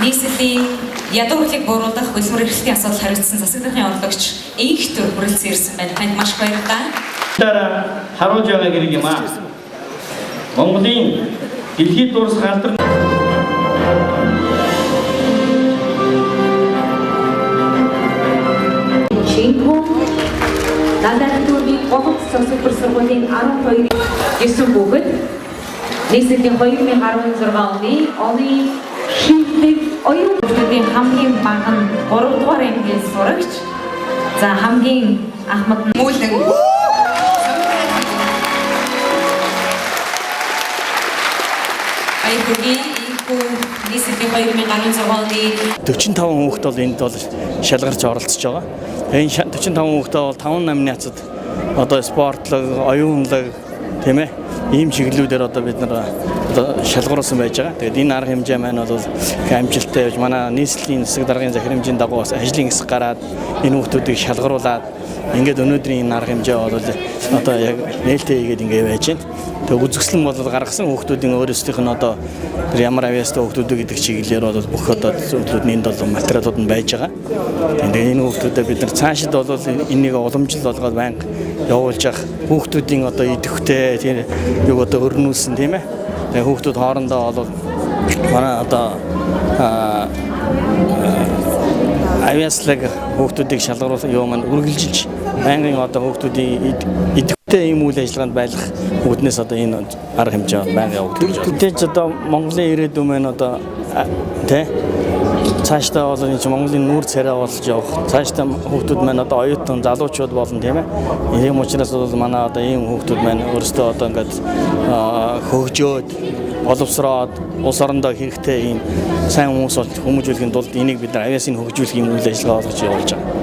нийслэлийн ядуурлыг бууруулах хөлбөр эрхлэлтийн асуудал хариуцсан засаглалын орлогч инхтөр хүрэлцэн ирсэн байна. Танд маш баярлалаа. Дараа харуулж байгаа хэрэг юм аа. Монголын дэлхийд дурсах алдар Надад Голд сансуур сургуулийн 12-9 хүүхэд нийслэлийн 2016 оны шилдэг оюун хүүхдийн хамгийн бага нь 3 дугаар ангиас сурагч. За хамгийн ахмад мүүлэн нийслэлийн 2016 оны 45 хүүхэд бол энд бол шалгарч оролцож байгаа. Энэ 45 хүүхдээ бол 5 номинацид одоо спортлог, оюунлаг тийм ээ ийм чиглэлүүдээр одоо бид нар шалгаруулсан байж байгаа. Тэгээд энэ арга хэмжээ маань бол амжилттай явж манай нийслэлийн засаг даргын захирамжийн дагуу бас ажлын хэсэг гараад энэ хүүхдүүдийг шалгаруулад ингээд өнөөдрийн энэ арга хэмжээ бол одоо яг нээлттэй хийгээд ингээд байж байна. Тэгээд үзэсгэлэн бол гаргасан хүүхдүүдийн өөрсдийнх нь одоо ямар авьяастай хүүхдүүд гэдэг чиглэлээр бол бүх одоо зүйлүүд энд бол материалууд нь байж байгаа. Тэгээд энэ хүүхдүүдэд бид нар цаашид бол энийг уламжлал болгоод байнга явуулж явах хүүхдүүдийн одоо идэвхтэй тийм юг одоо өрнүүлсэн тийм ээ. Тэгээд хүүхдүүд хоорондоо бол манай одоо авьяаслаг хүүхдүүдийг шалгаруулах юу маань үргэлжилж байнгын одоо хүүхдүүдийн идэвхтэй ийм үйл ажиллагаанд байлгах үүднээс одоо энэ арга хэмжээ байнга явагдаж байна. Тэгж одоо Монголын ирээдүйн маань одоо тий цаашдаа бол энэ Монголын нүүр царай болж явах. Цаашдаа хүүхдүүд маань одоо оюутан залуучууд болно тийм ээ. Ийм учраас бол манай одоо ийм хүүхдүүд маань өөрсдөө одоо ингээд хөгжөөд боловсроод улс орондоо хэрэгтэй ийм сайн хүмүүс болж хүмүүжүүлэхийн тулд энийг бид нар авьяасыг хөгжүүлэх юм үйл ажиллагаа болгож явуулж байгаа.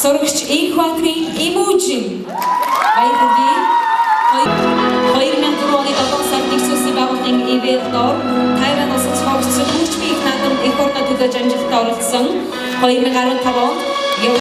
Сурагч Ихватрийн Имужин баярлалаа. 2004 оны 7 сард Иесусийн байгууллагын ивэлдор Тайван улсад цогцсон хүч биеийг надан эх орнод төлөж амжилттай оролцсон 2015 онд